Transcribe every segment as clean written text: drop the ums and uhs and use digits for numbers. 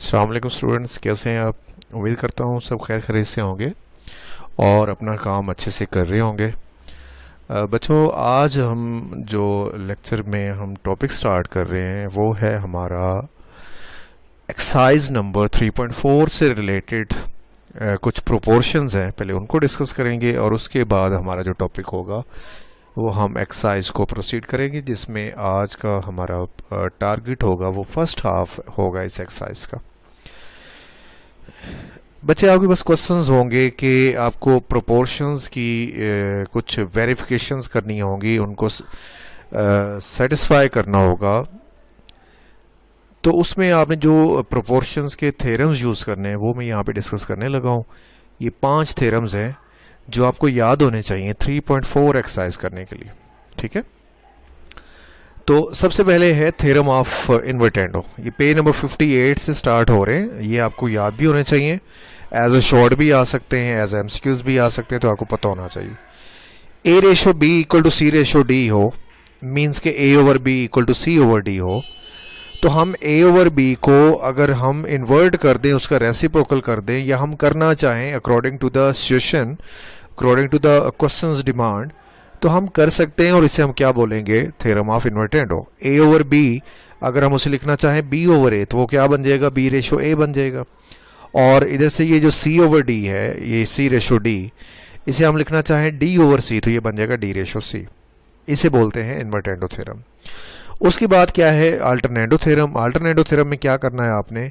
अस्सलाम वालेकुम स्टूडेंट्स, कैसे हैं आप। उम्मीद करता हूँ सब खैर खैरियत से होंगे और अपना काम अच्छे से कर रहे होंगे। बच्चों, आज हम जो लेक्चर में हम टॉपिक स्टार्ट कर रहे हैं वो है हमारा एक्सरसाइज नंबर 3.4 से रिलेटेड कुछ प्रोपोर्शंस हैं। पहले उनको डिस्कस करेंगे और उसके बाद हमारा जो टॉपिक होगा वो हम एक्सरसाइज को प्रोसीड करेंगे, जिसमें आज का हमारा टारगेट होगा वो फर्स्ट हाफ होगा इस एक्सरसाइज का। बच्चे, आपके पास क्वेश्चंस होंगे कि आपको प्रोपोर्शंस की कुछ वेरिफिकेशंस करनी होंगी, उनको सेटिस्फाई करना होगा। तो उसमें आपने जो प्रोपोर्शंस के थ्योरम्स यूज़ करने हैं वो मैं यहाँ पे डिस्कस करने लगा हूँ। ये 5 थ्योरम्स हैं जो आपको याद होने चाहिए 3.4 एक्सरसाइज करने के लिए, ठीक है। तो सबसे पहले है थ्योरम ऑफ इन्वर्टेंडो। ये पेज नंबर 58 से स्टार्ट हो रहे हैं। ये आपको याद भी होने चाहिए, एज अ शॉर्ट भी आ सकते हैं, एज एमसीक्यूज भी आ सकते हैं, तो आपको पता होना चाहिए। A/B=C/D हो, मीन्स के A/B=C/D हो, तो हम A/B को अगर हम इन्वर्ट कर दें, उसका रेसिप्रोकल कर दें, या हम करना चाहें according to the situation, according to the questions demand, तो हम कर सकते हैं। और इसे हम क्या बोलेंगे? Theorem of invertendo. A/B अगर हम उसे लिखना चाहें B/A, तो वो क्या बन जाएगा? B/A बन जाएगा। और इधर से ये जो C/D है, ये C/D, इसे हम लिखना चाहें D/C, तो ये बन जाएगा D/C। इसे बोलते हैं इन्वर्टेंडो थ्योरम। उसके बाद क्या है? अल्टरनेटो थ्योरम। अल्टरनेटो थ्योरम में क्या करना है आपने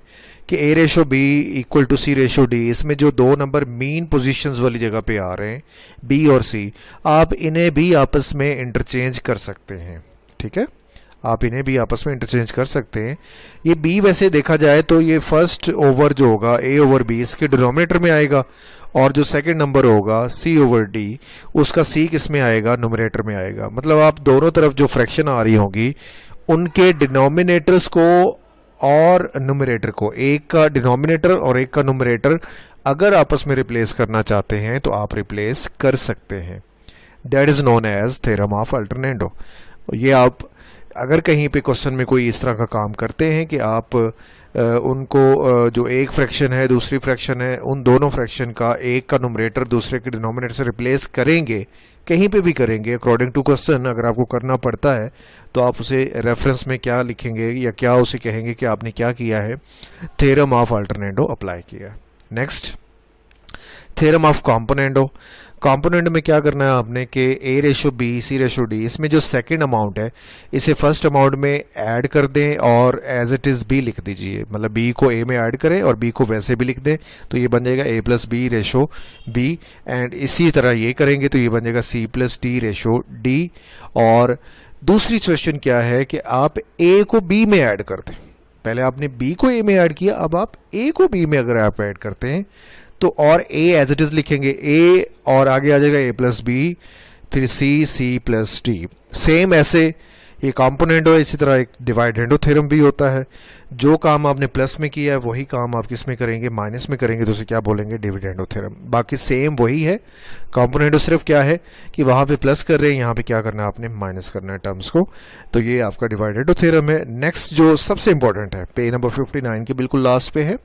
कि A/B=C/D, इसमें जो दो नंबर मीन पोजीशंस वाली जगह पे आ रहे हैं B और C, आप इन्हें भी आपस में इंटरचेंज कर सकते हैं, ठीक है। आप इन्हें भी आपस में इंटरचेंज कर सकते हैं। ये B वैसे देखा जाए तो ये फर्स्ट ओवर जो होगा A/B इसके डिनोमिनेटर में आएगा, और जो सेकंड नंबर होगा C/D उसका C किस में आएगा? न्यूमरेटर में आएगा। मतलब आप दोनों तरफ जो फ्रैक्शन आ रही होंगी उनके डिनोमिनेटर्स को और न्यूमरेटर को, एक का डिनोमिनेटर और एक का न्यूमरेटर अगर आपस में रिप्लेस करना चाहते हैं तो आप रिप्लेस कर सकते हैं। That is known as theorem of alternendo. ये आप अगर कहीं पे क्वेश्चन में कोई इस तरह का काम करते हैं कि आप उनको जो एक फ्रैक्शन है दूसरी फ्रैक्शन है, उन दोनों फ्रैक्शन का एक का न्यूमरेटर दूसरे के डिनोमिनेटर से रिप्लेस करेंगे, कहीं पे भी करेंगे अकॉर्डिंग टू क्वेश्चन, अगर आपको करना पड़ता है तो आप उसे रेफरेंस में क्या लिखेंगे या क्या उसे कहेंगे कि आपने क्या किया है? थ्योरम ऑफ अल्टरनेटो अप्लाई किया। Next, theorem of componendo. Component में क्या करना है आपने कि A/B/C/D, इसमें जो सेकंड अमाउंट है इसे फर्स्ट अमाउंट में ऐड कर दें और एज इट इज़ B लिख दीजिए। मतलब B को A में ऐड करें और B को वैसे भी लिख दें, तो ये बन जाएगा A+B/B। एंड इसी तरह ये करेंगे तो ये बन जाएगा C+D/D। और दूसरी सिचुएशन क्या है कि आप A को B में ऐड कर दें। पहले आपने B को A में ऐड किया, अब आप A को B में अगर आप ऐड करते हैं तो और A एज इट इज लिखेंगे A, और आगे आ जाएगा A+B, फिर C+D। सेम ऐसे ये कॉम्पोनेंट हो, इसी तरह एक डिवाइडेंडो थ्योरम भी होता है। जो काम आपने प्लस में किया है वही काम आप किस में करेंगे? माइनस में करेंगे, तो उसे क्या बोलेंगे? Dividendo theorem. बाकी सेम वही है। कॉम्पोनेंटो सिर्फ क्या है कि वहाँ पे प्लस कर रहे हैं, यहाँ पे क्या करना है आपने? माइनस करना है टर्म्स को। तो ये आपका डिवाइडेंडो थ्योरम है। नेक्स्ट जो सबसे इंपॉर्टेंट है, पेज नंबर 59 के बिल्कुल लास्ट पे है,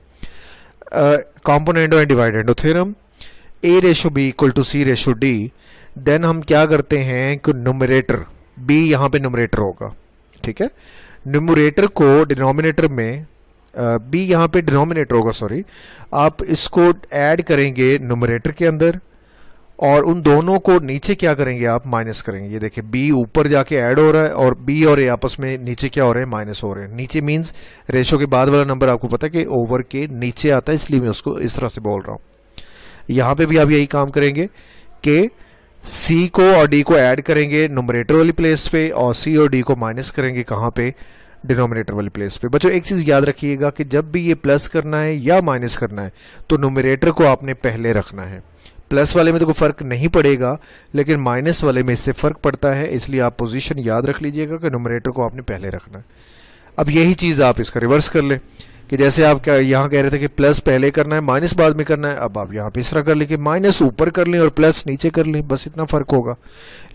कॉम्पोनेंटो एंड डिवाइडेंडो थ्योरम। A/B=C/D। देन हम क्या करते हैं कि न्यूमरेटर B यहाँ पे न्यूमरेटर होगा, ठीक है। न्यूमरेटर को डिनोमिनेटर में B यहाँ पे डिनोमिनेटर होगा, सॉरी, आप इसको ऐड करेंगे न्यूमरेटर के अंदर, और उन दोनों को नीचे क्या करेंगे? आप माइनस करेंगे। ये देखिए B ऊपर जाके ऐड हो रहा है और B और A आपस में नीचे क्या हो रहे हैं? माइनस हो रहे हैं। नीचे मीन्स रेशो के बाद वाला नंबर आपको पता है कि ओवर के नीचे आता है, इसलिए मैं उसको इस तरह से बोल रहा हूँ। यहाँ पे भी आप यही काम करेंगे कि C को और D को ऐड करेंगे न्यूमरेटर वाली प्लेस पे, और C और D को माइनस करेंगे कहाँ पे? डिनोमिनेटर वाली प्लेस पे। बच्चों, एक चीज़ याद रखिएगा कि जब भी ये प्लस करना है या माइनस करना है तो न्यूमरेटर को आपने पहले रखना है। प्लस वाले में तो कोई फ़र्क नहीं पड़ेगा, लेकिन माइनस वाले में इससे फ़र्क पड़ता है, इसलिए आप पोजीशन याद रख लीजिएगा कि न्यूमरेटर को आपने पहले रखना है। अब यही चीज़ आप इसका रिवर्स कर ले कि जैसे आप क्या यहाँ कह रहे थे कि प्लस पहले करना है माइनस बाद में करना है, अब आप यहाँ पे इस तरह कर लें कि माइनस ऊपर कर लें और प्लस नीचे कर लें, बस इतना फ़र्क होगा।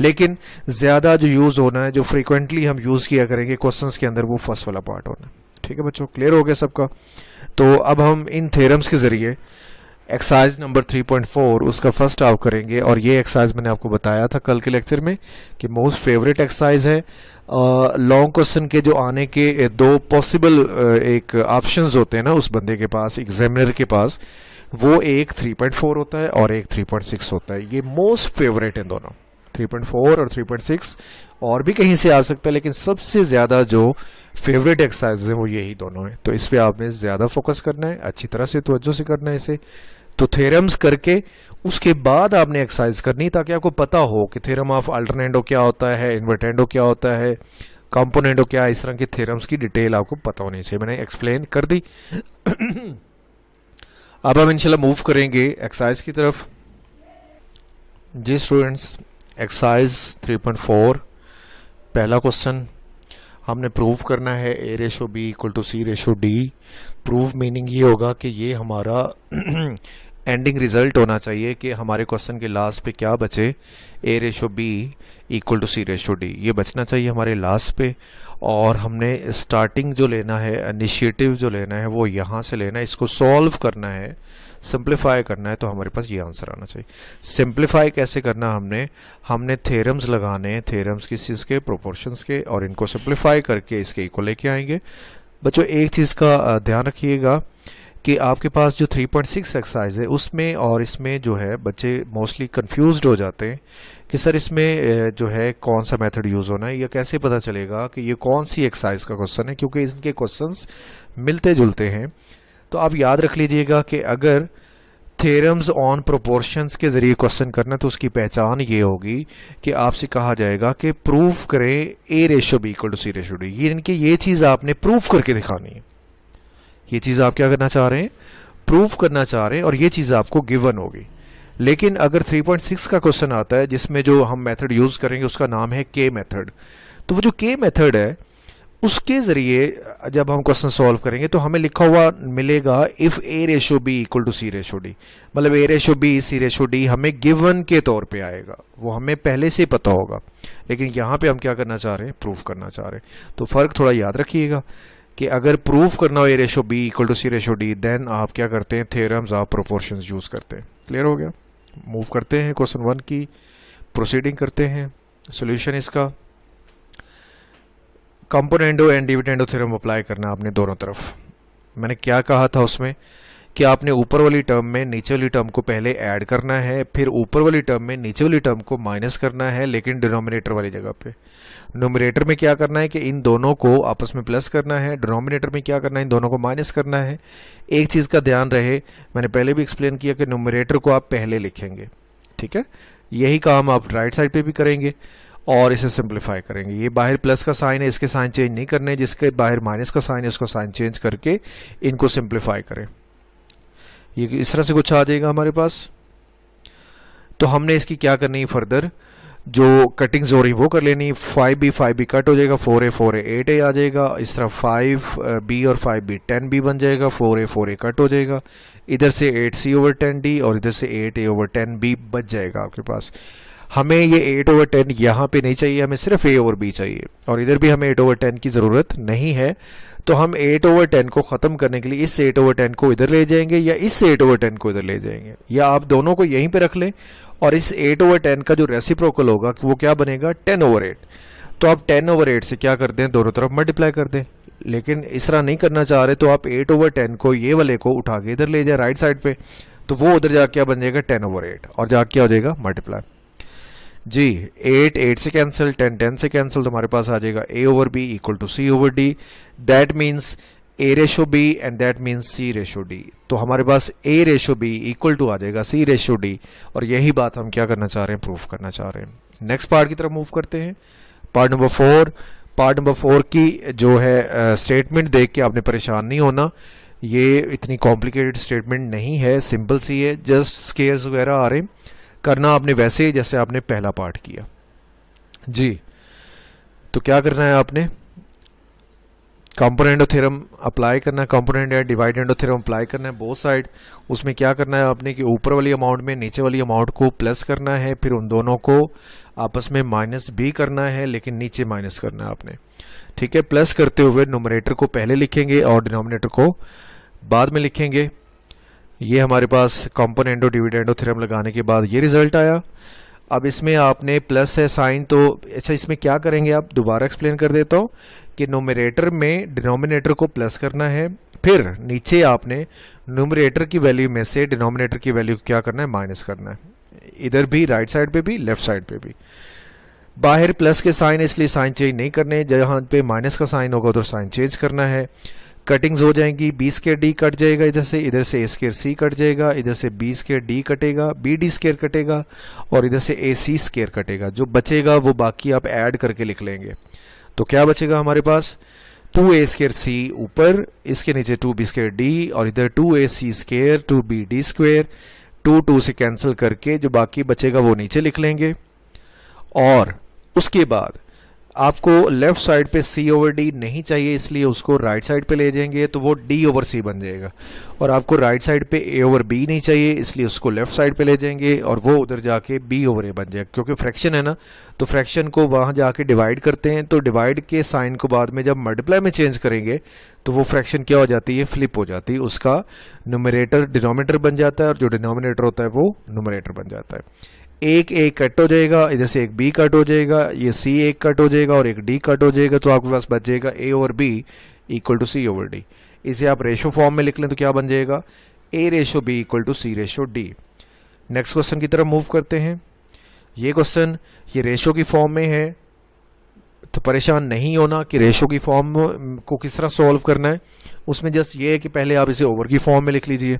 लेकिन ज़्यादा जो यूज़ होना है, जो फ्रीक्वेंटली हम यूज़ किया करेंगे क्वेश्चंस के अंदर, वो फर्स्ट वाला पार्ट होना है। ठीक है बच्चों, क्लियर हो गया सबका। तो अब हम इन थ्योरम्स के ज़रिए एक्सरसाइज नंबर 3.4 उसका फर्स्ट आप करेंगे। और ये एक्सरसाइज मैंने आपको बताया था कल के लेक्चर में कि मोस्ट फेवरेट एक्सरसाइज है। लॉन्ग क्वेश्चन के जो आने के दो पॉसिबल एक ऑप्शंस होते हैं ना उस बंदे के पास, एग्जामिनर के पास, वो एक 3.4 होता है और एक 3.6 होता है। ये मोस्ट फेवरेट है दोनों, 3.4 और 3.6, और भी कहीं से आ सकता है, लेकिन सबसे ज़्यादा जो फेवरेट एक्सरसाइज है वो यही दोनों है। तो इस पर आपने ज़्यादा फोकस करना है, अच्छी तरह से तवज्जो से करना है इसे। तो थ्योरम्स करके उसके बाद आपने एक्सरसाइज करनी, ताकि आपको पता हो कि थ्योरम ऑफ अल्टरनेटो क्या होता है, इन्वर्टेंडो क्या होता है, कंपोनेंटो क्या है। इस तरह के थ्योरम्स की डिटेल आपको पता होनी चाहिए, मैंने एक्सप्लेन कर दी। अब हम इंशाल्लाह मूव करेंगे एक्सरसाइज की तरफ। जी स्टूडेंट्स, एक्सरसाइज 3.4 पहला क्वेश्चन हमने प्रूव करना है a/b = c/d। प्रूव मीनिंग ये होगा कि ये हमारा एंडिंग रिजल्ट होना चाहिए कि हमारे क्वेश्चन के लास्ट पे क्या बचे, a/b = c/d, ये बचना चाहिए हमारे लास्ट पे। और हमने स्टार्टिंग जो लेना है, इनिशिएटिव जो लेना है, वो यहाँ से लेना है, इसको सॉल्व करना है, सिंप्लीफाई करना है, तो हमारे पास ये आंसर आना चाहिए। सिंप्लीफाई कैसे करना, हमने थ्योरम्स लगाने, थ्योरम्स किस चीज़ के, प्रोपोर्शंस के, और इनको सिंप्लीफाई करके इसके इक्वल लेके आएंगे। बच्चों एक चीज़ का ध्यान रखिएगा कि आपके पास जो 3.6 एक्सरसाइज है उसमें और इसमें जो है बच्चे मोस्टली कंफ्यूज्ड हो जाते हैं कि सर इसमें जो है कौन सा मेथड यूज़ होना है, या कैसे पता चलेगा कि ये कौन सी एक्सरसाइज का क्वेश्चन है, क्योंकि इनके क्वेश्चंस मिलते जुलते हैं। तो आप याद रख लीजिएगा कि अगर थ्योरम्स ऑन प्रोपोर्शंस के ज़रिए क्वेश्चन करना तो उसकी पहचान ये होगी कि आपसे कहा जाएगा कि प्रूफ करें a/b = c/d। ये इनके ये चीज़ आपने प्रूफ करके दिखानी है। ये चीज़ आप क्या करना चाह रहे हैं, प्रूफ करना चाह रहे हैं, और ये चीज़ आपको गिवन होगी। लेकिन अगर 3.6 का क्वेश्चन आता है जिसमें जो हम मेथड यूज़ करेंगे उसका नाम है के मेथड, तो वो जो के मेथड है उसके ज़रिए जब हम क्वेश्चन सॉल्व करेंगे तो हमें लिखा हुआ मिलेगा इफ़ a/b = c/d, मतलब a/b c/d हमें गिवन के तौर पे आएगा, वो हमें पहले से पता होगा। लेकिन यहाँ पे हम क्या करना चाह रहे हैं, प्रूफ करना चाह रहे हैं। तो फ़र्क थोड़ा याद रखिएगा कि अगर प्रूफ करना हो a/b = c/d, देन आप क्या करते हैं, थ्योरम्स ऑफ प्रोपोर्शंस यूज़ करते हैं। क्लियर हो गया। मूव करते हैं क्वेश्चन 1 की प्रोसीडिंग करते हैं। सोल्यूशन इसका componendo and dividendo theorem apply करना आपने दोनों तरफ। मैंने क्या कहा था उसमें कि आपने ऊपर वाली टर्म में नीचे वाली टर्म को पहले ऐड करना है, फिर ऊपर वाली टर्म में नीचे वाली टर्म को माइनस करना है, लेकिन डिनोमिनेटर वाली जगह पे। न्यूमरेटर में क्या करना है कि इन दोनों को आपस में प्लस करना है, डिनोमिनेटर में क्या करना है, इन दोनों को माइनस करना है। एक चीज़ का ध्यान रहे, मैंने पहले भी एक्सप्लेन किया कि न्यूमरेटर को आप पहले लिखेंगे, ठीक है। यही काम आप राइट साइड पे भी करेंगे और इसे सिंप्लीफाई करेंगे। ये बाहर प्लस का साइन है, इसके साइन चेंज नहीं करने, जिसके बाहर माइनस का साइन है उसको साइन चेंज करके इनको सिंप्लीफाई करें। ये इस तरह से कुछ आ जाएगा हमारे पास। तो हमने इसकी क्या करनी है, फर्दर जो कटिंग्स हो रही वो कर लेनी। 5b कट हो जाएगा, 4a 8a आ जाएगा। इस तरह 5b और 5b 10b बन जाएगा, 4a कट हो जाएगा। इधर से 8c/10d और इधर से 8a/10b बच जाएगा आपके पास। हमें ये 8/10 यहाँ पे नहीं चाहिए, हमें सिर्फ a/b चाहिए, और इधर भी हमें 8/10 की ज़रूरत नहीं है। तो हम 8/10 को ख़त्म करने के लिए इस 8/10 को इधर ले जाएंगे या इस 8/10 को इधर ले जाएंगे, या आप दोनों को यहीं पे रख लें। और इस 8/10 का जो रेसिप्रोकल होगा वो क्या बनेगा, 10/8। तो आप 10/8 से क्या कर दें, दोनों तरफ मल्टीप्लाई कर दें। लेकिन इस तरह नहीं करना चाह रहे तो आप 8/10 को ये वाले को उठा के इधर ले जाए राइट साइड पे, तो वो उधर जाके क्या बन जाएगा, 10/8, और जाके क्या हो जाएगा, मल्टीप्लाई। जी 8 से कैंसिल, 10 से कैंसिल, तो हमारे पास आ जाएगा a/b = c/d। That means a/b and that means c/d। तो हमारे पास a/b = आ जाएगा c/d, और यही बात हम क्या करना चाह रहे हैं, प्रूफ करना चाह रहे हैं। नेक्स्ट पार्ट की तरफ मूव करते हैं। Part number 4। पार्ट नंबर 4 की जो है स्टेटमेंट देख के आपने परेशान नहीं होना, ये इतनी कॉम्प्लिकेटेड स्टेटमेंट नहीं है, सिंपल सी है, जस्ट स्केयर्स वगैरह आ रहे हैं। करना आपने वैसे ही जैसे आपने पहला पार्ट किया। जी तो क्या करना है, आपने कंपोनेंडो थ्योरम अप्लाई करना है, कंपोनेंट या डिवाइडेंडो थ्योरम अप्लाई करना है बोथ साइड। उसमें क्या करना है आपने कि ऊपर वाली अमाउंट में नीचे वाली अमाउंट को प्लस करना है, फिर उन दोनों को आपस में माइनस भी करना है, लेकिन नीचे माइनस करना है आपने, ठीक है। प्लस करते हुए न्यूमरेटर को पहले लिखेंगे और डिनोमिनेटर को बाद में लिखेंगे। ये हमारे पास कॉम्पोनेंटो डिविडेंडो थ्योरम लगाने के बाद ये रिजल्ट आया। अब इसमें आपने प्लस है साइन, तो अच्छा इसमें क्या करेंगे आप, दोबारा एक्सप्लेन कर देता हूँ कि न्यूमरेटर में डिनोमिनेटर को प्लस करना है, फिर नीचे आपने न्यूमरेटर की वैल्यू में से डिनोमिनेटर की वैल्यू क्या करना है, माइनस करना है, इधर भी राइट साइड पे भी लेफ्ट साइड पे भी। बाहर प्लस के साइन इसलिए साइन चेंज नहीं करने, जहाँ पे माइनस का साइन होगा उधर साइन चेंज करना है। कटिंग्स हो जाएंगी, बी स्केयर डी कट जाएगा इधर से ए स्केयर सी कट जाएगा, इधर से बी स्केयर डी कटेगा, बी डी स्केयर कटेगा और इधर से ए सी स्केयर कटेगा। जो बचेगा वो बाकी आप ऐड करके लिख लेंगे। तो क्या बचेगा हमारे पास, 2a स्केयर सी ऊपर, इसके नीचे 2b स्केयर डी और इधर 2ac स्केयर 2bd स्क्वेयर, 2 से कैंसिल करके जो बाकी बचेगा वो नीचे लिख लेंगे। और उसके बाद आपको लेफ्ट साइड पे c ओवर d नहीं चाहिए, इसलिए उसको राइट साइड पे ले जाएंगे तो वो d ओवर c बन जाएगा। और आपको राइट साइड पे a ओवर b नहीं चाहिए, इसलिए उसको लेफ्ट साइड पे ले जाएंगे और वो उधर जाके b ओवर a बन जाएगा। क्योंकि फ्रैक्शन है ना, तो फ्रैक्शन को वहाँ जाके डिवाइड करते हैं, तो डिवाइड के साइन को बाद में जब मल्टीप्लाई में चेंज करेंगे तो वो फ्रैक्शन क्या हो जाती है, फ्लिप हो जाती है, उसका न्यूमरेटर डिनोमिनेटर बन जाता है और जो डिनोमिनेटर होता है वो न्यूमरेटर बन जाता है। एक ए कट हो जाएगा, इधर से एक बी कट हो जाएगा, ये सी एक कट हो जाएगा और एक डी कट हो जाएगा, तो आपके पास बच जाएगा A over B equal to C over D. इसे आप रेशो फॉर्म में लिख लें तो क्या बन जाएगा, A ratio B equal to C ratio D. Next question की तरफ मूव करते हैं। ये क्वेश्चन ये रेशो की फॉर्म में है, तो परेशान नहीं होना कि रेशो की फॉर्म को किस तरह सॉल्व करना है। उसमें जस्ट ये है कि पहले आप इसे ओवर की फॉर्म में लिख लीजिए,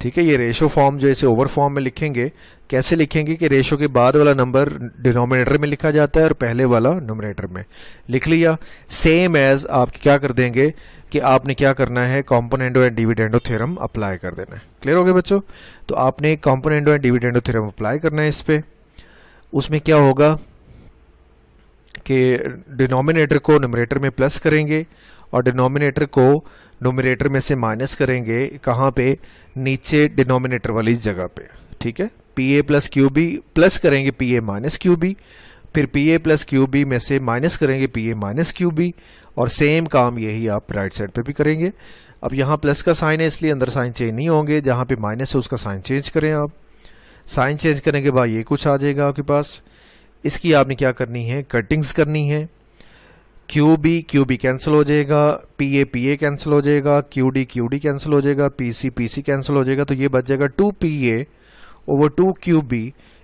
ठीक है। ये रेशो फॉर्म जो इसे ओवर फॉर्म में लिखेंगे, कैसे लिखेंगे कि रेशो के बाद वाला नंबर डिनोमिनेटर में लिखा जाता है और पहले वाला न्यूमरेटर में। लिख लिया। सेम एज आप क्या कर देंगे कि आपने क्या करना है, कॉम्पोनेंटो एंड डिविडेंडो थ्योरम अप्लाई कर देना है। क्लियर हो गया बच्चों। तो आपने कॉम्पोनेंटो एंड डिविडेंडो थ्योरम अप्लाई करना है इस पे। उसमें क्या होगा कि डिनोमिनेटर को न्यूमरेटर में प्लस करेंगे और डिनोमिनेटर को न्यूमरेटर में से माइनस करेंगे, कहाँ पे, नीचे डिनोमिनेटर वाली जगह पे, ठीक है। P A plus Q B plus करेंगे P A minus Q B, फिर P A plus Q B में से माइनस करेंगे P A minus Q B, और सेम काम यही आप राइट साइड पे भी करेंगे। अब यहाँ प्लस का साइन है इसलिए अंदर साइन चेंज नहीं होंगे, जहाँ पे माइनस है उसका साइन चेंज करें आप। साइन चेंज करने के बाद ये कुछ आ जाएगा आपके पास। इसकी आपने क्या करनी है, कटिंग्स करनी है। क्यू बी कैंसिल हो जाएगा, पी ए कैंसिल हो जाएगा, क्यू डी कैंसिल हो जाएगा, पी सी कैंसिल हो जाएगा, तो ये बच जाएगा 2pa over 2qb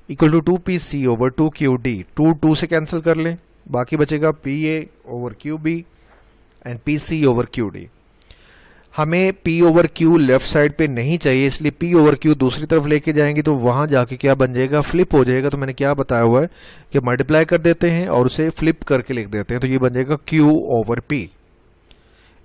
equal to 2pc over 2qd। 2 से कैंसिल कर लें, बाकी बचेगा pa over qb and pc over qd। हमें p over q left side पे नहीं चाहिए, इसलिए p ओवर q दूसरी तरफ लेके जाएंगे तो वहां जाके क्या बन जाएगा, फ्लिप हो जाएगा। तो मैंने क्या बताया हुआ है कि मल्टीप्लाई कर देते हैं और उसे फ्लिप करके लिख देते हैं, तो ये बन जाएगा q over p,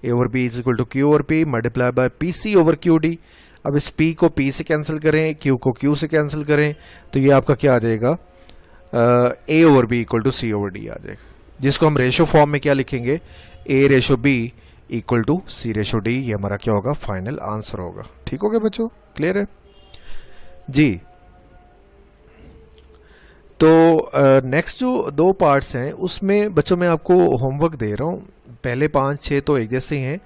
a over b is equal to q over p multiply by pc over qd। अब इस p को p से कैंसिल करें, q को q से कैंसिल करें, तो ये आपका क्या आ जाएगा, a over b equal to c over d आ जाएगा, जिसको हम रेशो फॉर्म में क्या लिखेंगे, a ratio b equal to C ratio d. ये हमारा क्या होगा, फाइनल आंसर होगा। ठीक हो गया बच्चों, क्लियर है जी। तो नेक्स्ट जो 2 पार्ट्स हैं उसमें बच्चों मैं आपको होमवर्क दे रहा हूँ। पहले 5-6 तो एक जैसे ही हैं,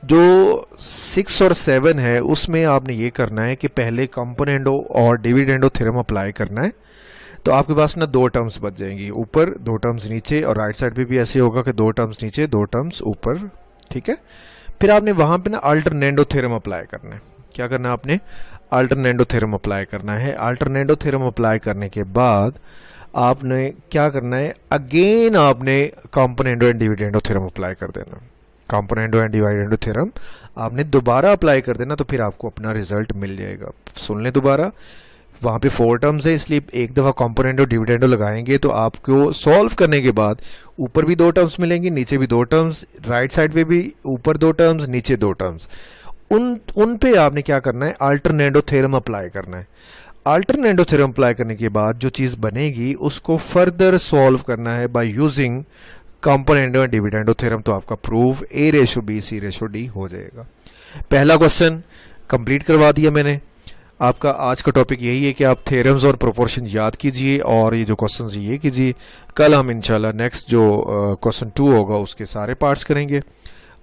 जो 6 और 7 है उसमें आपने ये करना है कि पहले कंपोनेंटो और डिविडेंडो थ्योरम अप्लाई करना है। तो आपके पास ना 2 टर्म्स बच जाएंगी, ऊपर 2 टर्म्स नीचे, और राइट साइड पे भी ऐसे होगा कि 2 टर्म्स नीचे 2 टर्म्स ऊपर, ठीक है। फिर आपने वहां पे ना अल्टरनेंडो थ्योरम अप्लाई करना है। क्या करना है आपने, अल्टरनेंडो थ्योरम अप्लाई करना है। अल्टरनेंडो थ्योरम अप्लाई करने के बाद आपने क्या करना है, अगेन आपने कंपोनेंटो एंड डिविडेंडो थ्योरम अप्लाई कर देना। कंपोनेंटो एंड डिविडेंडो थ्योरम आपने दोबारा अप्लाई कर देना, तो फिर आपको अपना रिजल्ट मिल जाएगा। सुन लें दोबारा, वहाँ पे 4 टर्म्स है, इसलिए एक दफ़ा कंपोनेंटो डिविडेंडो लगाएंगे तो आपको सॉल्व करने के बाद ऊपर भी 2 टर्म्स मिलेंगी, नीचे भी 2 टर्म्स, राइट साइड पे भी ऊपर 2 टर्म्स, नीचे 2 टर्म्स। उन पे आपने क्या करना है, अल्टरनेंडो थ्योरम अप्लाई करना है। अल्टरनेंडो थ्योरम अप्लाई करने के बाद जो चीज़ बनेगी उसको फर्दर सॉल्व करना है by using कंपोनेंटो and dividendo theorem. तो आपका proof a ratio b c ratio d हो जाएगा। पहला क्वेश्चन कंप्लीट करवा दिया मैंने। आपका आज का टॉपिक यही है कि आप थ्योरम्स और प्रोपोर्शन याद कीजिए और ये जो क्वेश्चन ये कीजिए। कल हम इंशाल्लाह नेक्स्ट जो क्वेश्चन 2 होगा उसके सारे पार्ट्स करेंगे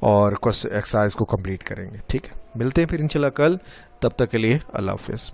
और एक्सरसाइज को कंप्लीट करेंगे। ठीक है, मिलते हैं फिर इंशाल्लाह कल। तब तक के लिए अल्लाह हाफिज़।